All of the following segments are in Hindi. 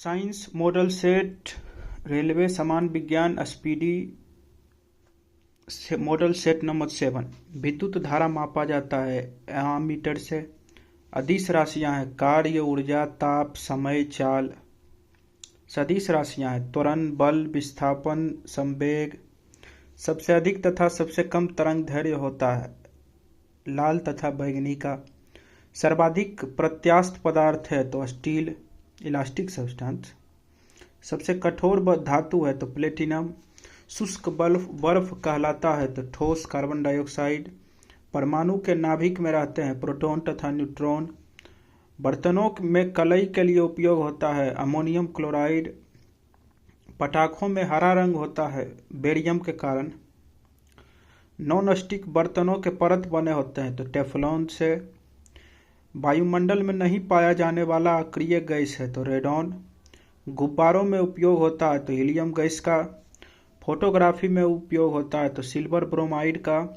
साइंस मॉडल सेट रेलवे सामान विज्ञान स्पीडी मॉडल सेट नंबर 7। विद्युत धारा मापा जाता है एमीटर से। अदिश राशियां हैं कार्य, ऊर्जा, ताप, समय, चाल। सदिश राशियां हैं त्वरण, बल, विस्थापन, संवेग। सबसे अधिक तथा सबसे कम तरंग दैर्ध्य होता है लाल तथा बैंगनी का। सर्वाधिक प्रत्यास्थ पदार्थ है तो स्टील, इलास्टिक सब्सटेंस। सबसे कठोर धातु है तो प्लेटिनम। शुष्क बर्फ कहलाता है तो ठोस कार्बन डाइऑक्साइड। परमाणु के नाभिक में रहते हैं प्रोटॉन तथा न्यूट्रॉन। बर्तनों में कलई के लिए उपयोग होता है अमोनियम क्लोराइड। पटाखों में हरा रंग होता है बेरियम के कारण। नॉन स्टिक बर्तनों के परत बने होते हैं तो टेफलॉन से। वायुमंडल में नहीं पाया जाने वाला अक्रिय गैस है तो रेडॉन। गुब्बारों में उपयोग होता है तो हीलियम गैस का। फोटोग्राफी में उपयोग होता है तो सिल्वर ब्रोमाइड का।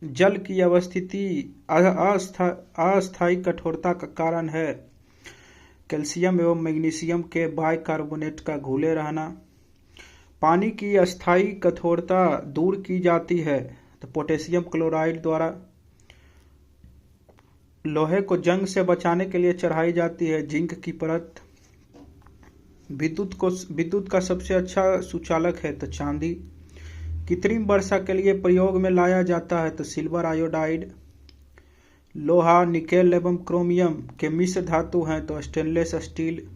जल की अवस्थिति अस्थायी कठोरता का कारण है कैल्शियम एवं मैग्नीशियम के बाइकार्बोनेट का घुले रहना। पानी की अस्थायी कठोरता दूर की जाती है तो पोटेशियम क्लोराइड द्वारा। लोहे को जंग से बचाने के लिए चढ़ाई जाती है जिंक की परत। विद्युत का सबसे अच्छा सुचालक है तो चांदी। कृत्रिम वर्षा के लिए प्रयोग में लाया जाता है तो सिल्वर आयोडाइड। लोहा, निकेल एवं क्रोमियम के मिश्र धातु हैं तो स्टेनलेस स्टील।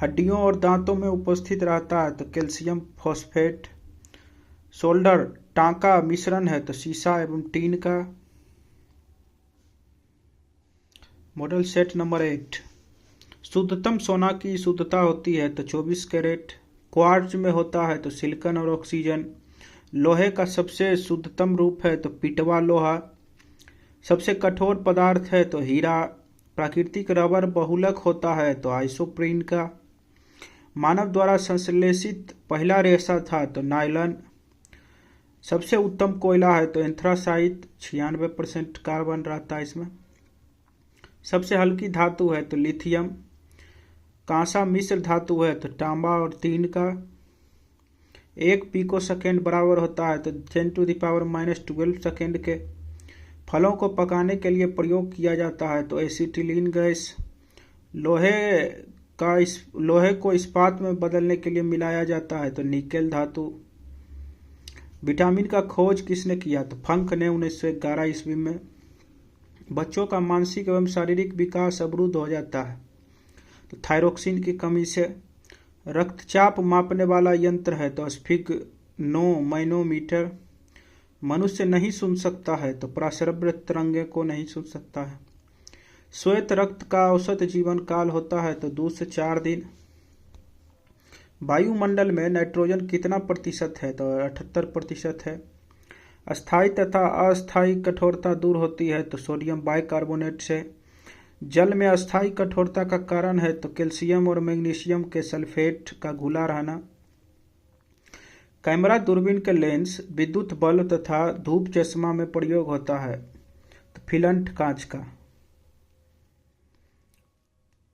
हड्डियों और दांतों में उपस्थित रहता है तो कैल्शियम फॉस्फेट। सोल्डर टांका मिश्रण है तो सीसा एवं टीन का। Model set number 8। शुद्धतम सोना की शुद्धता होती है तो 24 कैरेट। क्वार्ट्ज में होता है तो सिलिकॉन और ऑक्सीजन। लोहे का सबसे शुद्धतम रूप है तो पिटवा लोहा। सबसे कठोर पदार्थ है तो हीरा। प्राकृतिक रबर बहुलक होता है तो आइसोप्रीन का। मानव द्वारा संश्लेषित पहला रेशा था तो नायलॉन। सबसे उत्तम कोयला है तो एंथ्रासाइट, 96% कार्बन रहता है इसमें। सबसे हल्की धातु है तो लिथियम। कांसा मिश्र धातु है तो तांबा और तीन का। 1 पिको सेकेंड बराबर होता है तो 10⁻⁻12 सेकेंड के। फलों को पकाने के लिए प्रयोग किया जाता है तो एसिटिलीन गैस। लोहे को इस्पात में बदलने के लिए मिलाया जाता है तो निकेल धातु। विटामिन का खोज किसने किया तो फंक ने 1911 ईस्वी में। बच्चों का मानसिक एवं शारीरिक विकास अवरुद्ध हो जाता है तो थायरोक्सिन की कमी से। रक्तचाप मापने वाला यंत्र है तो स्फिग्नो मैनोमीटर। मनुष्य नहीं सुन सकता है तो प्राश्रव्य तरंगे को नहीं सुन सकता है। श्वेत रक्त का औसत जीवन काल होता है तो 2 से 4 दिन। वायुमंडल में नाइट्रोजन कितना प्रतिशत है तो 78% है। अस्थायी तथा अस्थायी कठोरता दूर होती है तो सोडियम बाइकार्बोनेट से। जल में अस्थायी कठोरता का कारण है तो कैल्शियम और मैग्नीशियम के सल्फेट का घुला रहना। कैमरा दूरबीन के लेंस, विद्युत बल्ब तथा धूप चश्मा में प्रयोग होता है तो फिलंट कांच का।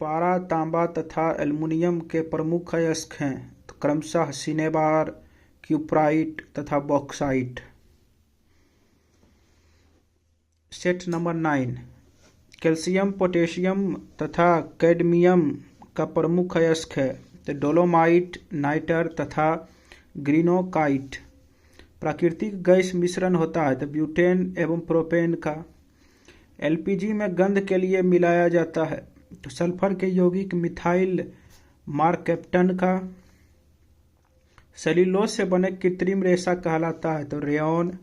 पारा, तांबा तथा एल्युमिनियम के प्रमुख अयस्क हैं तो क्रमशः सिनेबार, क्यूप्राइट तथा bauxite. Set number 9। Calcium, potassium तथा कैडमियम का प्रमुख अयस्क है तो डोलोमाइट, नाइटर तथा ग्रीनोकाइट। प्राकृतिक गैस मिश्रण होता है तो ब्यूटेन एवं प्रोपेन का। एलपीजी में गंध के लिए मिलाया जाता है तो सल्फर के यौगिक मिथाइल मार्केप्टन का। सेल्यूलोज से बने कृत्रिम रेशा कहलाता है तो रेयॉन।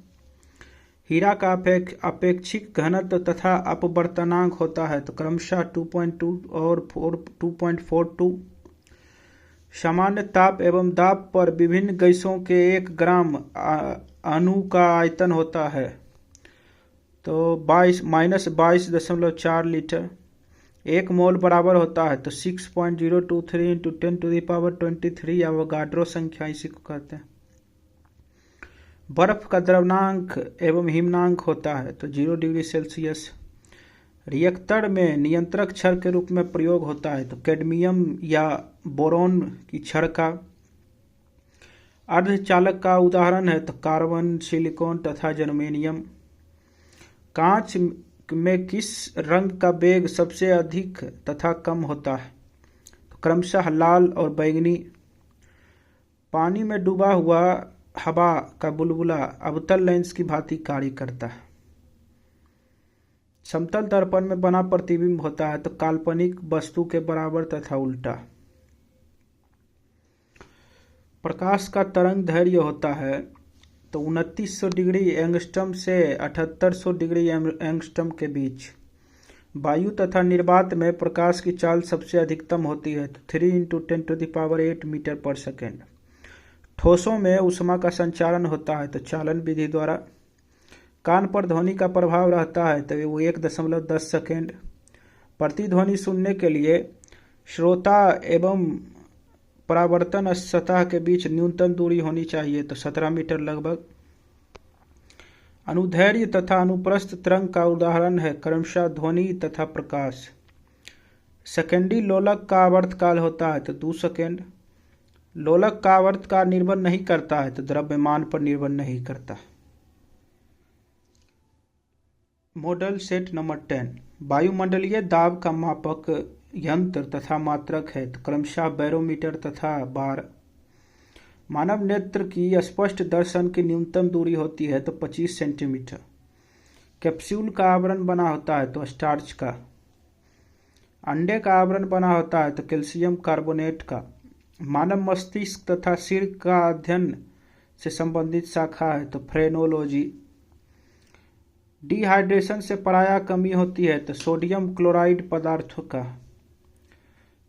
हीरा का अपेक्षिक घनत्व तथा अपवर्तनांक होता है तो क्रमशः 2.2 और 2.42। सामान्य ताप एवं दाब पर विभिन्न गैसों के 1 ग्राम अणु का आयतन होता है तो -22.4 लीटर। 1 मोल बराबर होता है तो 6.023 × 10⁻23 अवोगाड्रो संख्या इसी को कहते हैं। बर्फ का द्रवनांक एवं हिमनांक होता है तो 0 डिग्री सेल्सियस। रिएक्टर में नियंत्रक क्षार के रूप में प्रयोग होता है तो कैडमियम या बोरॉन की क्षार का। अर्धचालक का उदाहरण है तो कार्बन, सिलिकॉन तथा जर्मेनियम। कांच में किस रंग का वेग सबसे अधिक तथा कम होता है तो क्रमशः लाल और बैंगनी। पानी में डूबा हुआ हवा का बुलबुला अवतल लेंस की भांति कार्य करता है। समतल दर्पण में बना प्रतिबिंब होता है तो काल्पनिक वस्तु के बराबर तथा उल्टा। प्रकाश का तरंग दैर्घ्य होता है तो 2900 डिग्री एंगस्ट्रम से 7800 डिग्री एंगस्ट्रम के बीच। वायु तथा निर्वात में प्रकाश की चाल सबसे अधिकतम होती है तो 3 × 10⁸ मीटर पर सेकेंड। ठोसों में ऊष्मा का संचारण होता है तो चालन विधि द्वारा। कान पर ध्वनि का प्रभाव रहता है तो वो 1.10 सेकेंड। प्रतिध्वनि सुनने के लिए श्रोता एवं परावर्तन सतह के बीच न्यूनतम दूरी होनी चाहिए तो 17 मीटर लगभग। अनुदैर्घ्य तथा अनुप्रस्थ तरंग का उदाहरण है क्रमशः ध्वनि तथा प्रकाश। सेकेंडी लोलक का आवर्तकाल होता है तो 2 सेकेंड। लोलक का आवर्तकाल निर्भर नहीं करता है तो द्रव्यमान पर निर्भर नहीं करता। मॉडल सेट नंबर 10 वायुमंडलीय दाब का मापक यंत्र तथा मात्रक है तो क्रमशः बैरोमीटर तथा बार। मानव नेत्र की स्पष्ट दर्शन की न्यूनतम दूरी होती है तो 25 सेंटीमीटर। कैप्सूल का आवरण बना होता है तो स्टार्च का। अंडे का आवरण बना होता है तो कैल्शियम कार्बोनेट का। मानव मस्तिष्क तथा सिर का अध्ययन से संबंधित शाखा है तो फ्रेनोलॉजी। डिहाइड्रेशन से पराया कमी होती है तो सोडियम क्लोराइड पदार्थों का।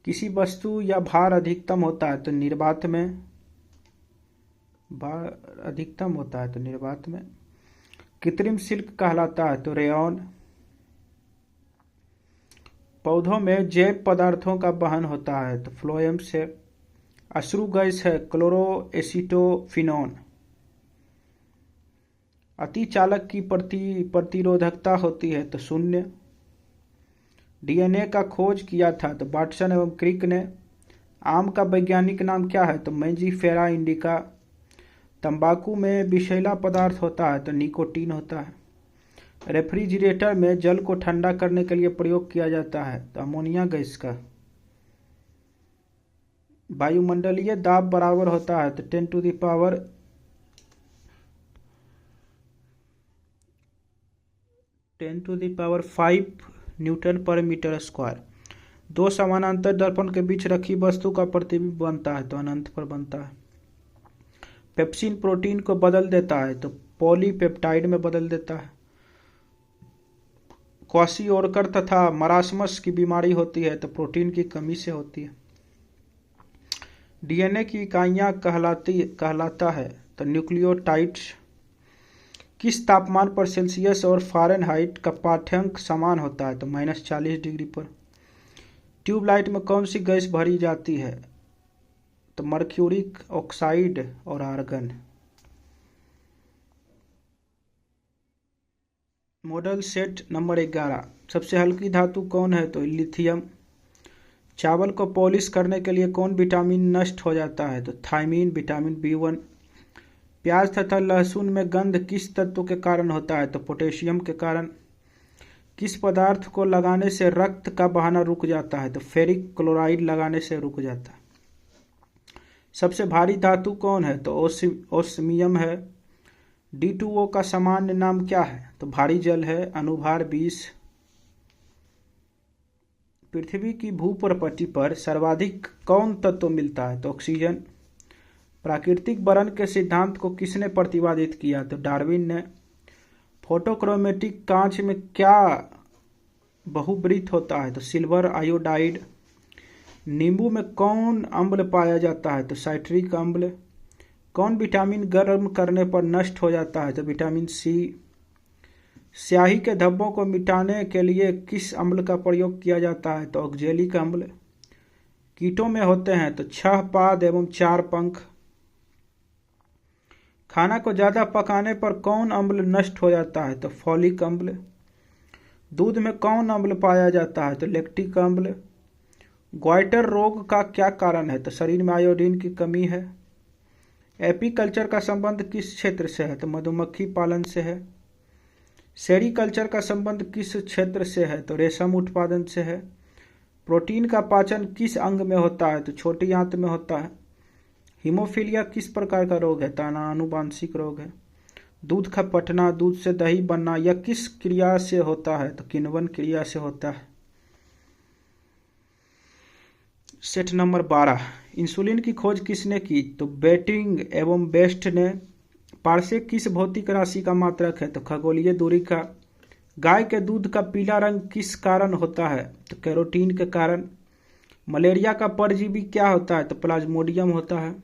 किसी वस्तु या भार अधिकतम होता है तो निर्वात में। भार अधिकतम होता है तो निर्वात में। कृत्रिम सिल्क कहलाता है तो रेयॉन। पौधों में जैव पदार्थों का वहन होता है तो फ्लोएम से। अश्रु गैस है क्लोरोएसिटोफिनोन। अतिचालक की प्रतिरोधकता होती है तो 0। डीएनए का खोज किया था तो वाटसन एवं क्रिक ने। आम का वैज्ञानिक नाम क्या है तो मैंजीफेरा इंडिका। तंबाकू में विषैला पदार्थ होता है तो निकोटीन होता है। रेफ्रिजरेटर में जल को ठंडा करने के लिए प्रयोग किया जाता है तो अमोनिया गैस का। वायुमंडलीय दाब बराबर होता है तो 10⁵ न्यूटन पर मीटर स्क्वायर। दो समानांतर दर्पण के बीच रखी वस्तु का प्रतिबिंब बनता है तो अनंत पर बनता है। पेप्सिन प्रोटीन को बदल देता है तो पॉलीपेप्टाइड में बदल देता है। क्वाशियोर्कर तथा मरासमस की बीमारी होती है तो प्रोटीन की कमी से होती है। डीएनए की इकाइयां कहलाता है तो न्यूक्लियोटाइड्स। किस तापमान पर सेल्सियस और फ़ारेनहाइट का पाठ्यांक समान होता है तो -40 डिग्री पर। ट्यूबलाइट में कौन सी गैस भरी जाती है तो मर्क्यूरिक ऑक्साइड और आर्गन। मॉडल सेट नंबर 11 सबसे हल्की धातु कौन है तो लिथियम। चावल को पॉलिश करने के लिए कौन विटामिन नष्ट हो जाता है तो थायमीन, विटामिन B1। प्याज तथा लहसुन में गंध किस तत्व के कारण होता है तो पोटेशियम के कारण। किस पदार्थ को लगाने से रक्त का बहाना रुक जाता है तो फेरिक क्लोराइड लगाने से रुक जाता है। सबसे भारी धातु कौन है तो ओस्मियम है। D2O का सामान्य नाम क्या है तो भारी जल है, अनुभार 20। पृथ्वी की भूप्रपटि पर सर्वाधिक कौन तत्व मिलता है तो ऑक्सीजन। प्राकृतिक वर्णन के सिद्धांत को किसने प्रतिपादित किया तो डार्विन ने। फोटोक्रोमेटिक कांच में क्या बहुवृत्त होता है तो सिल्वर आयोडाइड। नींबू में कौन अम्ल पाया जाता है तो साइट्रिक अम्ल। कौन विटामिन गर्म करने पर नष्ट हो जाता है तो विटामिन C। स्याही के धब्बों को मिटाने के लिए किस अम्ल का प्रयोग किया जाता है तो ऑक्जेलिक अम्ल। कीटों में होते हैं तो 6 पाद एवं 4 पंख। खाना को ज्यादा पकाने पर कौन अम्ल नष्ट हो जाता है तो फॉलिक अम्ल। दूध में कौन अम्ल पाया जाता है? तो लैक्टिक अम्ल। ग्वाइटर रोग का क्या कारण है? तो शरीर में आयोडीन की कमी है। एपीकल्चर का संबंध किस क्षेत्र से है? तो मधुमक्खी पालन से है। सेरीकल्चर का संबंध किस क्षेत्र से है? तो रेशम उत्पादन से है। प्रोटीन का पाचन किस अंग में होता है? तो छोटी आंत में होता है। हीमोफीलिया किस प्रकार का रोग है? तो आनुवांशिक रोग है। दूध का फटना, दूध से दही बनना, यह किस क्रिया से होता है? तो किण्वन क्रिया से होता है। सेट नंबर 12, इंसुलिन की खोज किसने की? तो बेटिंग एवं बेस्ट ने। पार्सेक किस भौतिक राशि का मात्रक है? तो खगोलीय दूरी का। गाय के दूध का पीला रंग किस कारण होता है? तो कैरोटीन के कारण। मलेरिया का परजीवी क्या होता है? तो प्लाज्मोडियम होता है।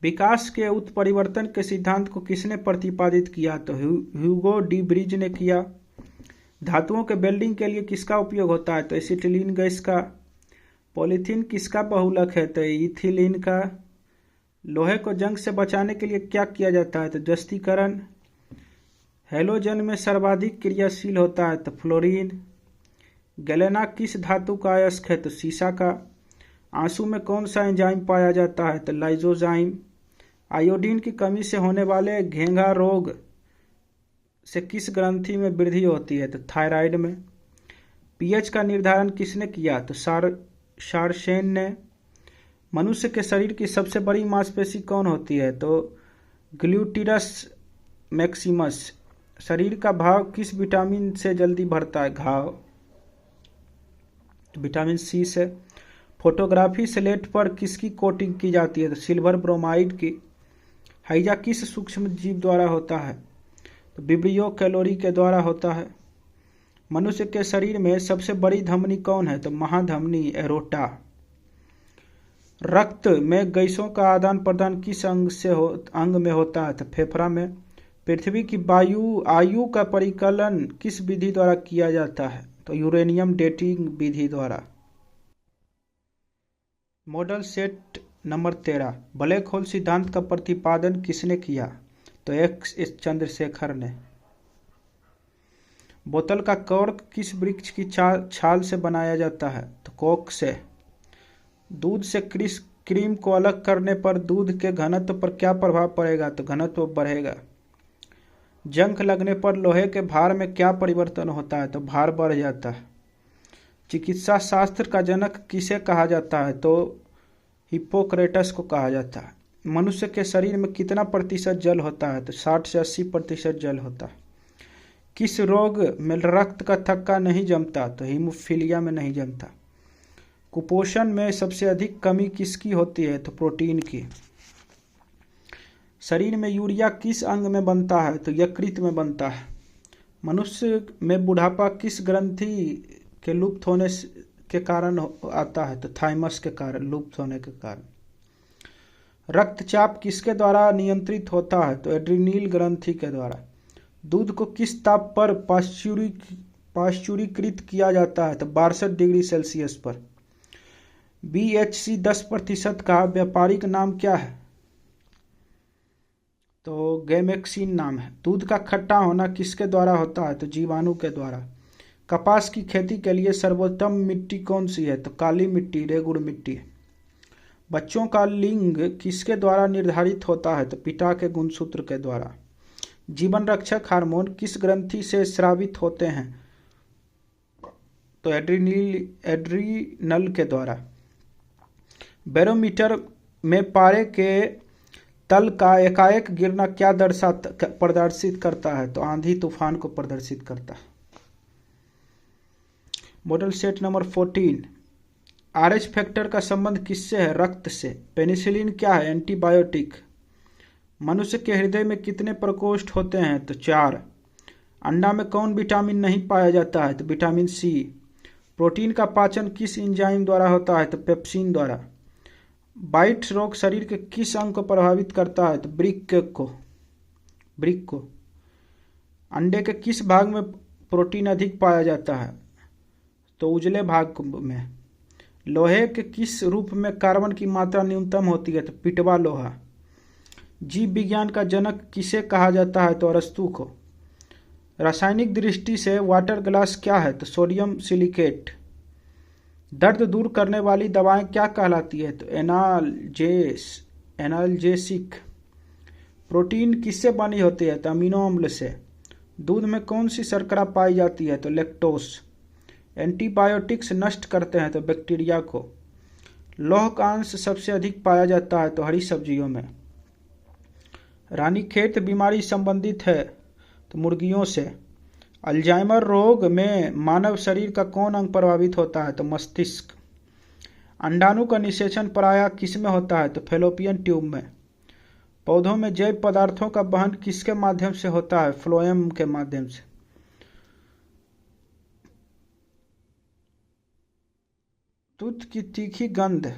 विकास के उत्परिवर्तन के सिद्धांत को किसने प्रतिपादित किया? तो ह्यूगो डी ब्रिज ने किया। धातुओं के वेल्डिंग के लिए किसका उपयोग होता है? तो एसिटिलीन गैस का। पॉलीथीन किसका बहुलक है? तो इथिलीन का। लोहे को जंग से बचाने के लिए क्या किया जाता है? तो जस्तीकरण। हैलोजन में सर्वाधिक क्रियाशील होता है? तो फ्लोरीन। गैलेना किस धातु का अयस्क है? तो सीसा का। आंसू में कौन सा एंजाइम पाया जाता है? तो लाइजोजाइम। आयोडीन की कमी से होने वाले घेंघा रोग से किस ग्रंथि में वृद्धि होती है? तो थायराइड में। पीएच का निर्धारण किसने किया? तो शारसेन ने। मनुष्य के शरीर की सबसे बड़ी मांसपेशी कौन होती है? तो ग्लूटिरस मैक्सिमस। शरीर का भाव किस विटामिन से जल्दी भरता है? घाव। तो विटामिन सी से। फोटोग्राफी स्लेट पर किसकी कोटिंग की जाती है? तो सिल्वर ब्रोमाइड की। हैजा किस सूक्ष्म जीव द्वारा होता है? तो विब्रियो कैलोरी के द्वारा होता है। मनुष्य के शरीर में सबसे बड़ी धमनी कौन है? तो महाधमनी एरोटा। रक्त में गैसों का आदान प्रदान किस अंग में होता है? तो फेफड़ा में। पृथ्वी की आयु का परिकलन किस विधि द्वारा किया जाता है? तो यूरेनियम डेटिंग विधि द्वारा। Model set number 13, black hole सिद्धांत का प्रतिपादन किसने किया? तो एस चंद्रशेखर ने। बोतल का कॉर्क किस वृक्ष की छाल से बनाया जाता है? तो कोक से। दूध से क्रीम को अलग करने पर दूध के घनत्व पर क्या प्रभाव पड़ेगा? तो घनत्व बढ़ेगा। जंग लगने पर लोहे के भार में क्या परिवर्तन होता है? तो भार बढ़ जाता है। चिकित्सा शास्त्र का जनक किसे कहा जाता है? तो हिप्पोक्रेटस को कहा जाता है। मनुष्य के शरीर में कितना प्रतिशत जल होता है? तो 60 से 80% जल होता है। किस रोग में रक्त का थक्का नहीं जमता? तो हीमोफीलिया में नहीं जमता। कुपोषण में सबसे अधिक कमी किसकी होती है? तो प्रोटीन की। शरीर में यूरिया किस अंग में बनता है? तो यकृत में बनता है। मनुष्य में बुढ़ापा किस ग्रंथि के लुप्त होने के कारण आता है? तो थाइमस के कारण, लुप्त होने के कारण। रक्तचाप किसके द्वारा नियंत्रित होता है? तो एड्रिनल ग्रंथि के द्वारा। दूध को किस ताप पर पाश्चुरीकृत किया जाता है? तो 62 डिग्री सेल्सियस पर। BHC 10% का व्यापारिक नाम क्या है? तो गैमेक्सिन नाम है। दूध का खट्टा होना किसके द्वारा होता है? तो जीवाणु के द्वारा। कपास की खेती के लिए सर्वोत्तम मिट्टी कौन सी है? तो काली मिट्टी, रेगुड़ मिट्टी। बच्चों का लिंग किसके द्वारा निर्धारित होता है? तो पिता के गुणसूत्र के द्वारा। जीवन रक्षक हार्मोन किस ग्रंथि से स्रावित होते हैं? तो एड्रिनल के द्वारा। बैरोमीटर में पारे के तल का एकाएक गिरना क्या प्रदर्शित करता है? तो आंधी तूफान को प्रदर्शित करता है। Model set number 14, RH factor का संबंध किससे है? रक्त से। पेनिसिलिन क्या है? एंटीबायोटिक। मनुष्य के हृदय में कितने प्रकोष्ठ होते हैं? तो 4। अंडा में कौन विटामिन नहीं पाया जाता है? तो विटामिन सी। प्रोटीन का पाचन किस एंजाइम द्वारा होता है? तो पेप्सिन द्वारा। बाइट रोग शरीर के किस अंग को प्रभावित करता है? तो वृक्क को। अंडे के किस भाग में प्रोटीन अधिक पाया जाता है? तो उजले भाग में। लोहे के किस रूप में कार्बन की मात्रा न्यूनतम होती है? तो पिटवा लोहा। जीव विज्ञान का जनक किसे कहा जाता है? तो अरस्तु को। रासायनिक दृष्टि से वाटर ग्लास क्या है? तो सोडियम सिलिकेट। दर्द दूर करने वाली दवाएं क्या कहलाती है? तो एनाल्जेसिक। प्रोटीन किससे बनी होती है? तो अमीनो अम्ल से। दूध में कौन सी शर्करा पाई जाती है? तो लैक्टोस। एंटीबायोटिक्स नष्ट करते हैं तो बैक्टीरिया को। लौह का अंश सबसे अधिक पाया जाता है तो हरी सब्जियों में। रानीखेत बीमारी संबंधित है तो मुर्गियों से। अल्जाइमर रोग में मानव शरीर का कौन अंग प्रभावित होता है? तो मस्तिष्क। अंडाणु का निषेचन प्रायः किस में होता है? तो फैलोपियन ट्यूब में। पौधों में जैव पदार्थों का वहन किसके माध्यम से होता है? फ्लोएम के माध्यम से। तुत की तीखी गंध,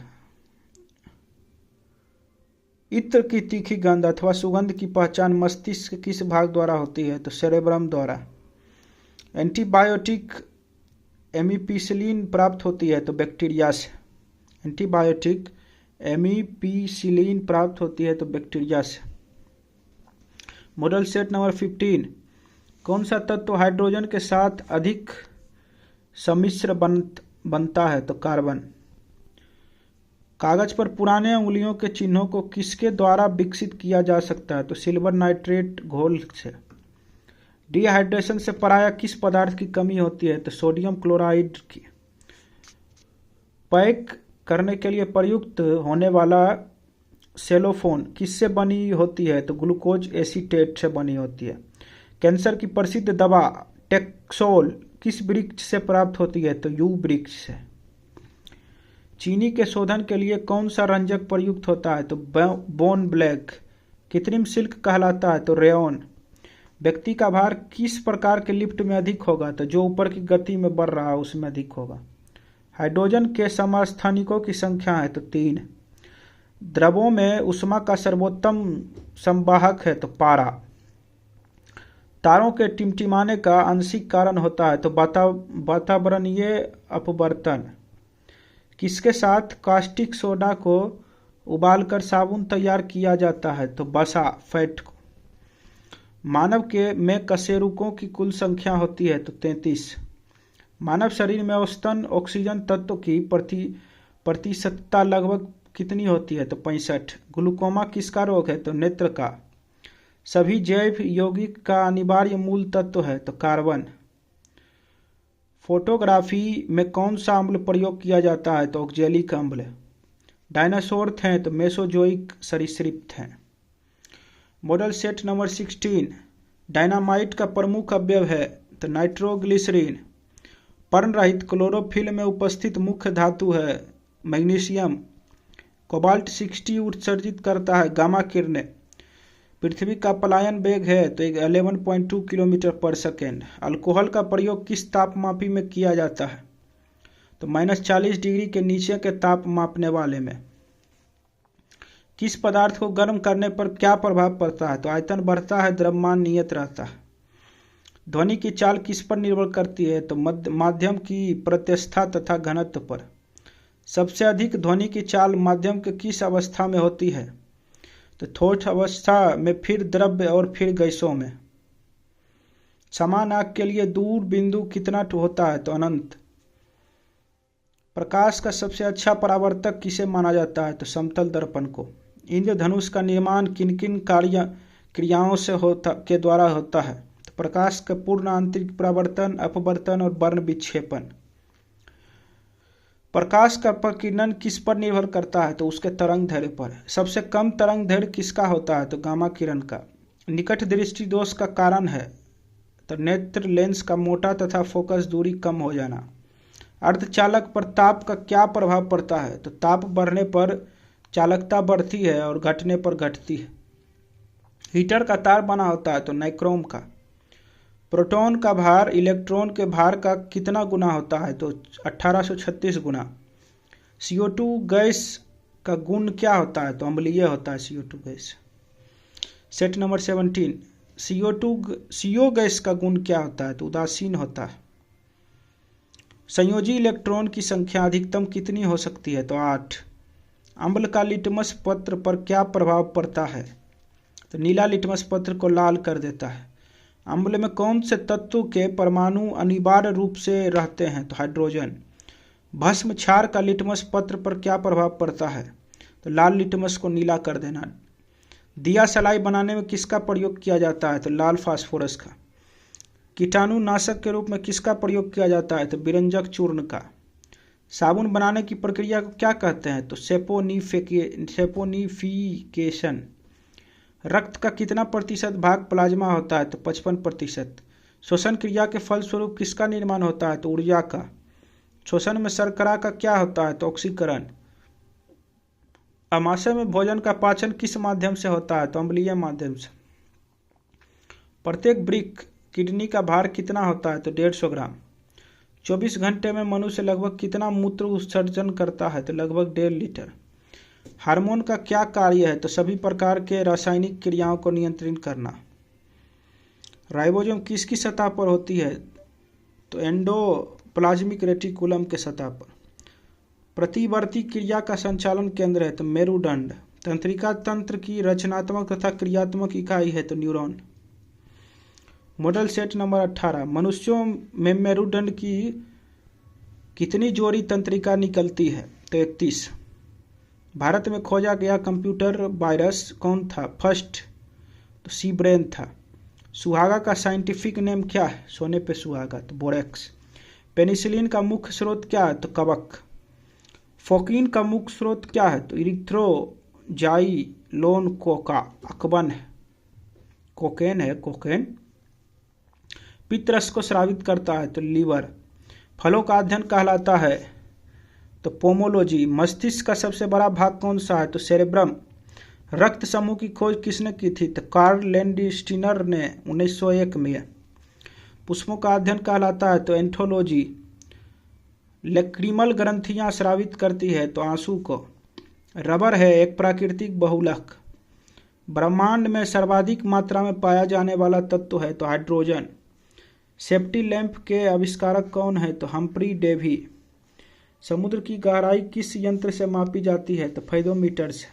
इत्र की तीखी गंध अथवा सुगंध की पहचान मस्तिष्क के किस भाग द्वारा होती है? तो सेरेब्रम द्वारा। एंटीबायोटिक एमिपिसिलिन प्राप्त होती है तो बैक्टीरिया से। एंटीबायोटिक एमिपिसिलिन प्राप्त होती है तो बैक्टीरिया से। Model set number 15। कौन सा तत्व हाइड्रोजन के साथ अधिक सम्मिश्र बनता है? तो कार्बन। कागज पर पुराने उंगलियों के चिन्हों को किसके द्वारा विकसित किया जा सकता है? तो सिल्वर नाइट्रेट घोल से। डिहाइड्रेशन से प्रायः किस पदार्थ की कमी होती है? तो सोडियम क्लोराइड की। पैक करने के लिए प्रयुक्त होने वाला सेलोफोन किससे बनी होती है? तो ग्लूकोज एसीटेट से बनी होती है। कैंसर की प्रसिद्ध दवा टेक्सोल किस वृक्ष से प्राप्त होती है? तो यू वृक्ष से। चीनी के शोधन के लिए कौन सा रंजक प्रयुक्त होता है? तो बोन ब्लैक। कृत्रिम सिल्क कहलाता है तो रेयन। व्यक्ति का भार किस प्रकार के लिफ्ट में अधिक होगा? तो जो ऊपर की गति में बढ़ रहा है उसमें अधिक होगा। हाइड्रोजन के समस्थानिकों की संख्या है तो 3। द्रवों में ऊष्मा का सर्वोत्तम संवाहक है तो पारा। तारों के टिमटिमाने का आंशिक कारण होता है तो वातावरणीय अपवर्तन। किसके साथ कास्टिक सोडा को उबालकर साबुन तैयार किया जाता है? तो वसा, फैट को। मानव के में कशेरुकों की कुल संख्या होती है तो 33। मानव शरीर में औसतन ऑक्सीजन तत्व की प्रतिशतता लगभग कितनी होती है? तो 65। ग्लूकोमा किसका रोग है? तो नेत्र का। सभी जैव यौगिक का अनिवार्य मूल तत्व है तो कार्बन। फोटोग्राफी में कौन सा अम्ल प्रयोग किया जाता है? तो ऑक्जेलिक अम्ल। डायनासोर थे तो मेसोजोइक सरीसृप थे। Model set number 16। डायनामाइट का प्रमुख अवयव है तो नाइट्रोग्लिसरीन। पर्णरहित क्लोरोफिल में उपस्थित मुख्य धातु है मैग्नीशियम। कोबाल्ट 60 उत्सर्जित करता है गामा किरणें। पृथ्वी का पलायन वेग है तो 11.2 किलोमीटर पर सेकेंड। अल्कोहल का प्रयोग किस तापमापी में किया जाता है? तो -40 डिग्री के नीचे के ताप मापने वाले में। किस पदार्थ को गर्म करने पर क्या प्रभाव पड़ता है? तो आयतन बढ़ता है, द्रव्यमान नियत रहता है। ध्वनि की चाल किस पर निर्भर करती है? तो माध्यम की प्रत्यस्थता तथा घनत्व पर। सबसे अधिक ध्वनि की चाल माध्यम के किस अवस्था में होती है? तो ठोस अवस्था में, फिर द्रव्य और फिर गैसों में। समान आग के लिए दूर बिंदु कितना होता है? तो अनंत। प्रकाश का सबसे अच्छा परावर्तक किसे माना जाता है? तो समतल दर्पण को। इंद्रधनुष का निर्माण किन किन क्रियाओं से के द्वारा होता है? तो प्रकाश का पूर्ण आंतरिक परावर्तन, अपवर्तन और वर्ण विक्षेपण। प्रकाश का प्रकीर्णन किस पर निर्भर करता है? तो उसके तरंग दैर्ध्य पर। सबसे कम तरंग दैर्ध्य किसका होता है? तो गामा किरण का। निकट दृष्टि दोष का कारण है तो नेत्र लेंस का मोटा तथा फोकस दूरी कम हो जाना। अर्धचालक पर ताप का क्या प्रभाव पड़ता है? तो ताप बढ़ने पर चालकता बढ़ती है और घटने पर घटती है। हीटर का तार बना होता है तो नाइक्रोम का। प्रोटॉन का भार इलेक्ट्रॉन के भार का कितना गुना होता है? तो 1836 गुना। CO2 गैस का गुण क्या होता है? तो अम्लीय होता है CO2 gas. Set number 17। CO gas का गुण क्या होता है? तो उदासीन होता है। संयोजी इलेक्ट्रॉन की संख्या अधिकतम कितनी हो सकती है? तो 8। अम्ल का लिटमस पत्र पर क्या प्रभाव पड़ता है? तो नीला लिटमस पत्र को लाल कर देता है। अम्ल में कौन से तत्व के परमाणु अनिवार्य रूप से रहते हैं? तो हाइड्रोजन। भस्म क्षार का लिटमस पत्र पर क्या प्रभाव पड़ता है? तो लाल लिटमस को नीला कर देना। दिया सलाई बनाने में किसका प्रयोग किया जाता है? तो लाल फास्फोरस का। कीटाणुनाशक के रूप में किसका प्रयोग किया जाता है? तो बिरंजक चूर्ण का। साबुन बनाने की प्रक्रिया को क्या कहते हैं? तो सेपोनिफिकेशन। रक्त का कितना प्रतिशत भाग प्लाज्मा होता है? तो 55%। श्वसन क्रिया के फलस्वरूप किसका निर्माण होता है? तो ऊर्जा का। श्वसन में शर्करा का क्या होता है? तो ऑक्सीकरण। आमाशय में भोजन का पाचन किस माध्यम से होता है? तो अम्लीय माध्यम से। प्रत्येक वृक्क किडनी का भार कितना होता है? तो 150 ग्राम। 24 घंटे में मनुष्य लगभग कितना मूत्र उत्सर्जन करता है? तो लगभग 1.5 लीटर। हार्मोन का क्या कार्य है? तो सभी प्रकार के रासायनिक क्रियाओं को नियंत्रित करना। राइबोसोम किसकी सतह पर होती है? तो एंडोप्लाज्मिक रेटिकुलम के सतह पर। प्रतिवर्ती क्रिया का संचालन केंद्र है? तो मेरुदंड। तंत्रिका तंत्र की रचनात्मक तथा क्रियात्मक इकाई है? तो न्यूरॉन। Model set number 18। मनुष्यों में मेरुदंड की कितनी जोड़ी तंत्रिका निकलती है? तो 31। भारत में खोजा गया कंप्यूटर वायरस कौन था? फर्स्ट तो सी ब्रेन था। सुहागा का साइंटिफिक नेम क्या है? सोने पे सुहागा, तो बोरेक्स। पेनिसिलिन का मुख्य स्रोत क्या है? तो कवक। फोकिन का मुख्य स्रोत क्या है? तो इरिथ्रोजाइलोन कोका अकबन है, कोकेन है, कोकेन। पित्त रस को स्रावित करता है? तो लीवर। फलों का अध्ययन कहलाता है? तो पोमोलॉजी। मस्तिष्क का सबसे बड़ा भाग कौन सा है? तो सेरेब्रम। रक्त समूह की खोज किसने की थी? तो कार्ल लैंडस्टीनर ने 1901 में। पुष्पों का अध्ययन कहलाता है? तो एंथोलॉजी। लैक्रिमल ग्रंथियां स्रावित करती है? तो आंसू को। रबर है एक प्राकृतिक बहुलक। ब्रह्मांड में सर्वाधिक मात्रा में पाया जाने वाला तत्व है? तो हाइड्रोजन। सेफ्टी लैंप के आविष्कारक कौन है? तो हम्फ्री डेवी। समुद्र की गहराई किस यंत्र से मापी जाती है? तो फेदोमीटर से।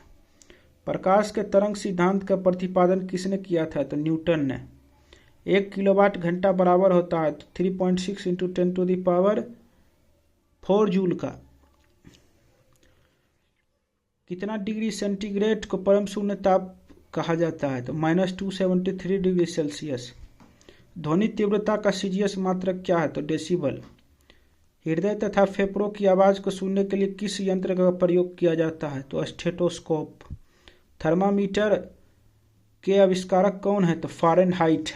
प्रकाश के तरंग सिद्धांत का प्रतिपादन किसने किया था? तो न्यूटन ने। 1 किलोवाट घंटा बराबर होता है? तो 3.6 × 10⁴ जूल का। कितना डिग्री सेंटीग्रेड को परम शून्य ताप कहा जाता है? तो -273 डिग्री सेल्सियस। ध्वनि तीव्रता का सीजीएस मात्रक क्या है? तो डेसिबल। हृदय तथा फेफड़ों की आवाज़ को सुनने के लिए किस यंत्र का प्रयोग किया जाता है? तो स्टेथोस्कोप। थर्मामीटर के आविष्कारक कौन है? तो फ़ारेनहाइट।